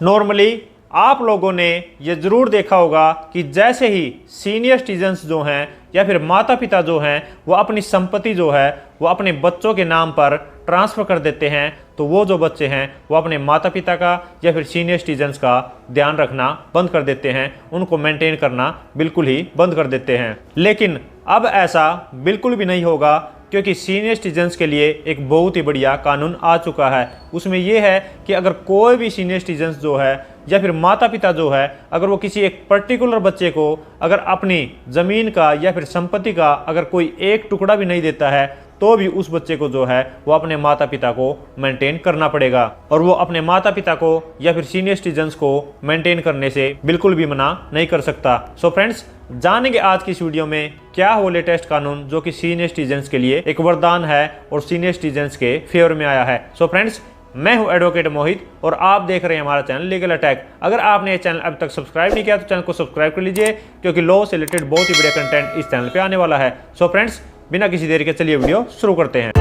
Normally आप लोगों ने ये ज़रूर देखा होगा कि जैसे ही सीनियर सिटीजन्स जो हैं या फिर माता पिता जो हैं वो अपनी संपत्ति जो है वो अपने बच्चों के नाम पर ट्रांसफ़र कर देते हैं, तो वो जो बच्चे हैं वो अपने माता पिता का या फिर सीनियर सिटीजन्स का ध्यान रखना बंद कर देते हैं, उनको मेंटेन करना बिल्कुल ही बंद कर देते हैं। लेकिन अब ऐसा बिल्कुल भी नहीं होगा, क्योंकि सीनियर सिटीजन्स के लिए एक बहुत ही बढ़िया कानून आ चुका है। उसमें यह है कि अगर कोई भी सीनियर सिटीजन्स जो है या फिर माता पिता जो है, अगर वो किसी एक पर्टिकुलर बच्चे को अगर अपनी ज़मीन का या फिर संपत्ति का अगर कोई एक टुकड़ा भी नहीं देता है, तो भी उस बच्चे को जो है वो अपने माता पिता को मेंटेन करना पड़ेगा, और वो अपने माता पिता को या फिर सीनियर सिटीजन्स को मेंटेन करने से बिल्कुल भी मना नहीं कर सकता। सो फ्रेंड्स, जानेंगे आज की इस वीडियो में क्या हो लेटेस्ट कानून जो कि सीनियर सिटीजन्स के लिए एक वरदान है और सीनियर सिटीजन्स के फेवर में आया है। सो फ्रेंड्स, मैं हूं एडवोकेट मोहित और आप देख रहे हैं हमारा चैनल लीगल अटैक। अगर आपने ये चैनल अब तक सब्सक्राइब नहीं किया तो चैनल को सब्सक्राइब कर लीजिए, क्योंकि लॉ से रिलेटेड बहुत ही बढ़िया कंटेंट इस चैनल पे आने वाला है। सो फ्रेंड्स, बिना किसी देरी के चलिए वीडियो शुरू करते हैं।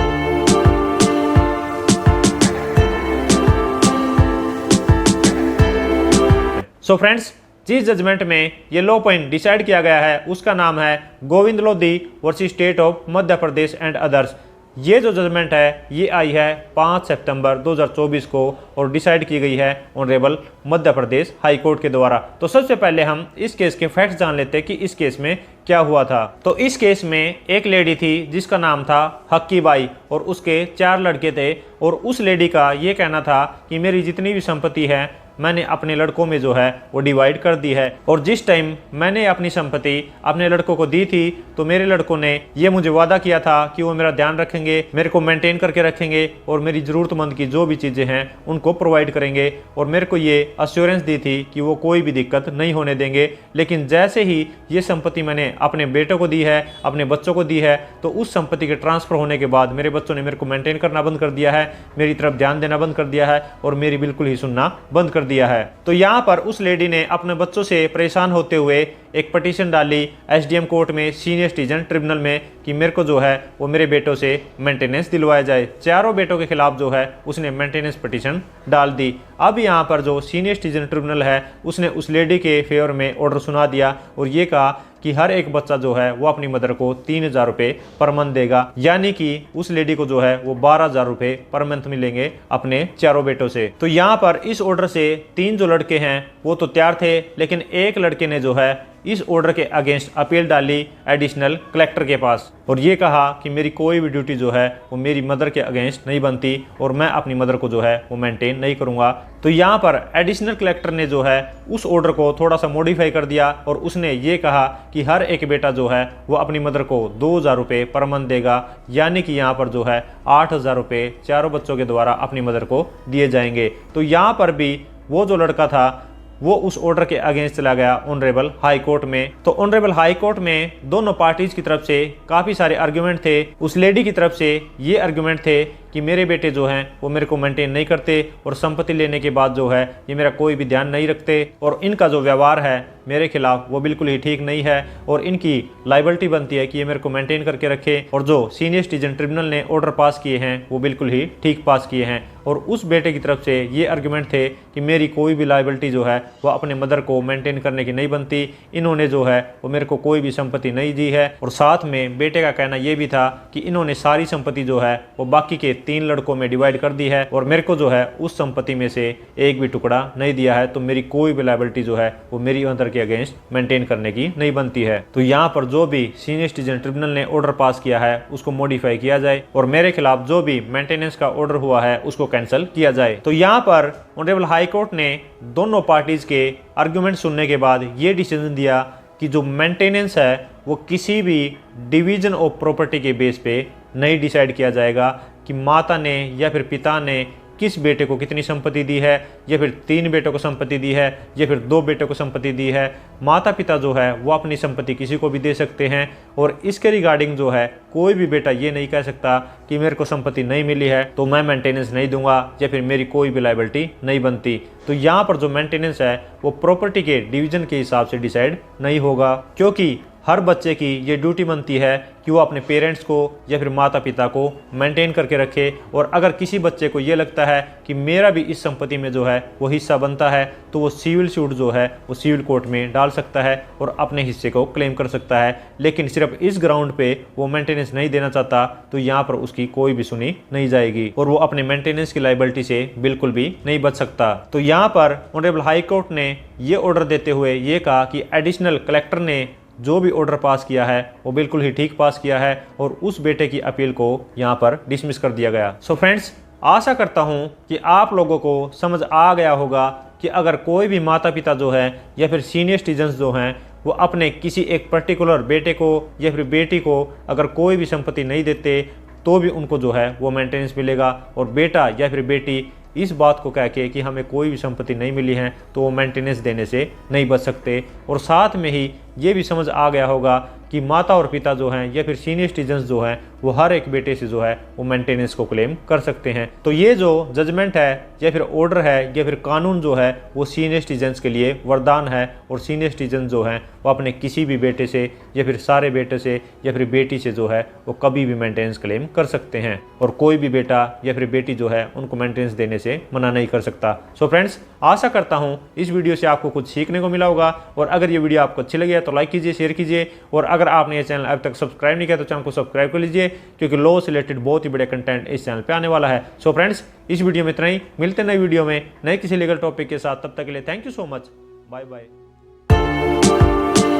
सो फ्रेंड्स, जिस जजमेंट में ये लॉ पॉइंट डिसाइड किया गया है उसका नाम है Govind Lodhi versus state of Madhya Pradesh and others. ये जो जजमेंट है ये आई है 5 सितंबर 2024 को और डिसाइड की गई है honourable Madhya Pradesh high court के द्वारा। तो सबसे पहले हम इस केस के फैक्ट्स जान लेते हैं कि इस केस में क्या हुआ था। तो इस केस में एक लेडी थी जिसका नाम था हक्की बाई और उसके 4 लड़के थे, और उस लेडी का ये कहना था कि मेरी जितनी भी संपत्ति है मैंने अपने लड़कों में जो है वो डिवाइड कर दी है, और जिस टाइम मैंने अपनी संपत्ति अपने लड़कों को दी थी तो मेरे लड़कों ने ये मुझे वादा किया था कि वो मेरा ध्यान रखेंगे, मेरे को मेंटेन करके रखेंगे और मेरी ज़रूरतमंद की जो भी चीज़ें हैं उनको प्रोवाइड करेंगे, और मेरे को ये अश्योरेंस दी थी कि वो कोई भी दिक्कत नहीं होने देंगे। लेकिन जैसे ही ये संपत्ति मैंने अपने बेटों को दी है, अपने बच्चों को दी है, तो उस संपत्ति के ट्रांसफ़र होने के बाद मेरे बच्चों ने मेरे को मेंटेन करना बंद कर दिया है, मेरी तरफ ध्यान देना बंद कर दिया है और मेरी बिल्कुल ही सुनना बंद कर दिया है। तो यहाँ पर उस लेडी ने अपने बच्चों से परेशान होते हुए एक पिटीशन डाली एसडीएम कोर्ट में, सीनियर सिटीजन ट्रिब्यूनल में, कि मेरे को जो है वो मेरे बेटों से मेंटेनेंस दिलवाया जाए। चारों बेटों के खिलाफ जो है उसने मेंटेनेंस पिटीशन डाल दी। अब यहाँ पर जो सीनियर सिटीजन ट्रिब्यूनल है उसने उस लेडी के फेवर में ऑर्डर सुना दिया और ये कहा कि हर एक बच्चा जो है वो अपनी मदर को 3000 रुपये पर मंथ देगा, यानी कि उस लेडी को जो है वो 12000 रुपये पर मंथ मिलेंगे अपने चारों बेटों से। तो यहाँ पर इस ऑर्डर से 3 जो लड़के हैं वो तो तैयार थे, लेकिन एक लड़के ने जो है इस ऑर्डर के अगेंस्ट अपील डाली एडिशनल कलेक्टर के पास, और ये कहा कि मेरी कोई भी ड्यूटी जो है वो मेरी मदर के अगेंस्ट नहीं बनती और मैं अपनी मदर को जो है वो मेंटेन नहीं करूँगा। तो यहाँ पर एडिशनल कलेक्टर ने जो है उस ऑर्डर को थोड़ा सा मॉडिफाई कर दिया और उसने ये कहा कि हर एक बेटा जो है वो अपनी मदर को 2000 रुपये पर मंथ देगा, यानी कि यहाँ पर जो है 8000 रुपये चारों बच्चों के द्वारा अपनी मदर को दिए जाएंगे। तो यहाँ पर भी वो जो लड़का था वो उस ऑर्डर के अगेंस्ट चला गया ऑनरेबल हाई कोर्ट में। तो ऑनरेबल हाई कोर्ट में दोनों पार्टीज की तरफ से काफ़ी सारे आर्ग्यूमेंट थे। उस लेडी की तरफ से ये आर्ग्यूमेंट थे कि मेरे बेटे जो हैं वो मेरे को मेंटेन नहीं करते और संपत्ति लेने के बाद जो है ये मेरा कोई भी ध्यान नहीं रखते, और इनका जो व्यवहार है मेरे खिलाफ वो बिल्कुल ही ठीक नहीं है, और इनकी लाइबिलिटी बनती है कि ये मेरे को मेंटेन करके रखे, और जो सीनियर सिटीजन ट्रिब्यूनल ने ऑर्डर पास किए हैं वो बिल्कुल ही ठीक पास किए हैं। और उस बेटे की तरफ से ये आर्ग्यूमेंट थे कि मेरी कोई भी लाइबिलिटी जो है वो अपने मदर को मेंटेन करने की नहीं बनती, इन्होंने जो है वो मेरे को कोई भी संपत्ति नहीं दी है, और साथ में बेटे का कहना ये भी था कि इन्होंने सारी संपत्ति जो है वो बाकी के 3 लड़कों में डिवाइड कर दी है और मेरे को जो है उस संपत्ति में से एक भी टुकड़ा नहीं दिया है, तो मेरी कोई भी लाइबिलिटी जो है वो मेरी मदर के अगेंस्ट मेंटेन करने की नहीं बनती है। तो यहाँ पर जो भी सीनियर सिटीजन ट्रिब्यूनल ने ऑर्डर पास किया है उसको मॉडिफाई किया जाए और मेरे खिलाफ जो भी मेंटेनेंस का ऑर्डर हुआ है उसको कैंसिल किया जाए। तो यहाँ पर ऑनरेबल हाई कोर्ट ने दोनों पार्टीज के आर्ग्यूमेंट सुनने के बाद ये डिसीजन दिया कि जो मेंटेनेंस है वो किसी भी डिवीजन ऑफ प्रॉपर्टी के बेस पे नहीं डिसाइड किया जाएगा कि माता ने या फिर पिता ने किस बेटे को कितनी संपत्ति दी है, या फिर 3 बेटों को संपत्ति दी है या फिर 2 बेटों को संपत्ति दी है। माता पिता जो है वो अपनी संपत्ति किसी को भी दे सकते हैं, और इसके रिगार्डिंग जो है कोई भी बेटा ये नहीं कह सकता कि मेरे को संपत्ति नहीं मिली है तो मैं मेंटेनेंस नहीं दूंगा या फिर मेरी कोई भी लाइबिलिटी नहीं बनती। तो यहाँ पर जो मेंटेनेंस है वो प्रॉपर्टी के डिवीजन के हिसाब से डिसाइड नहीं होगा, क्योंकि हर बच्चे की ये ड्यूटी बनती है कि वो अपने पेरेंट्स को या फिर माता पिता को मेंटेन करके रखे। और अगर किसी बच्चे को ये लगता है कि मेरा भी इस संपत्ति में जो है वो हिस्सा बनता है, तो वो सिविल सूट जो है वो सिविल कोर्ट में डाल सकता है और अपने हिस्से को क्लेम कर सकता है। लेकिन सिर्फ इस ग्राउंड पे वो मेंटेनेंस नहीं देना चाहता तो यहाँ पर उसकी कोई भी सुनी नहीं जाएगी और वो अपने मेंटेनेंस की लायबिलिटी से बिल्कुल भी नहीं बच सकता। तो यहाँ पर ऑनरेबल हाई कोर्ट ने ये ऑर्डर देते हुए ये कहा कि एडिशनल कलेक्टर ने जो भी ऑर्डर पास किया है वो बिल्कुल ही ठीक पास किया है और उस बेटे की अपील को यहाँ पर डिसमिस कर दिया गया। सो फ्रेंड्स, आशा करता हूँ कि आप लोगों को समझ आ गया होगा कि अगर कोई भी माता पिता जो है या फिर सीनियर सिटीजन्स जो हैं वो अपने किसी एक पर्टिकुलर बेटे को या फिर बेटी को अगर कोई भी संपत्ति नहीं देते तो भी उनको जो है वो मेंटेनेंस मिलेगा। और बेटा या फिर बेटी इस बात को कह के कि हमें कोई भी संपत्ति नहीं मिली है तो वो मेंटेनेंस देने से नहीं बच सकते। और साथ में ही ये भी समझ आ गया होगा कि माता और पिता जो हैं या फिर सीनियर सिटीजन्स जो हैं वो हर एक बेटे से जो है वो मेंटेनेंस को क्लेम कर सकते हैं। तो ये जो जजमेंट है या फिर ऑर्डर है या फिर कानून जो है वो सीनियर सिटीजन्स के लिए वरदान है। और सीनियर सिटीजन जो हैं वो अपने किसी भी बेटे से या फिर सारे बेटे से या फिर बेटी से जो है वो कभी भी मेंटेनेंस क्लेम कर सकते हैं और कोई भी बेटा या फिर बेटी जो है उनको मेंटेनेंस देने से मना नहीं कर सकता। सो फ्रेंड्स, आशा करता हूँ इस वीडियो से आपको कुछ सीखने को मिला होगा। और अगर ये वीडियो आपको अच्छी लगी तो लाइक कीजिए, शेयर कीजिए। और अगर आपने ये चैनल अब तक सब्सक्राइब नहीं किया तो चैनल को सब्सक्राइब कर लीजिए, क्योंकि लॉ से रिलेटेड बहुत ही बड़े कंटेंट इस चैनल पे आने वाला है। सो फ्रेंड्स, इस वीडियो में इतना ही। मिलते हैं नई वीडियो में नए किसी लीगल टॉपिक के साथ। तब तक के लिए thank you so much. Bye bye.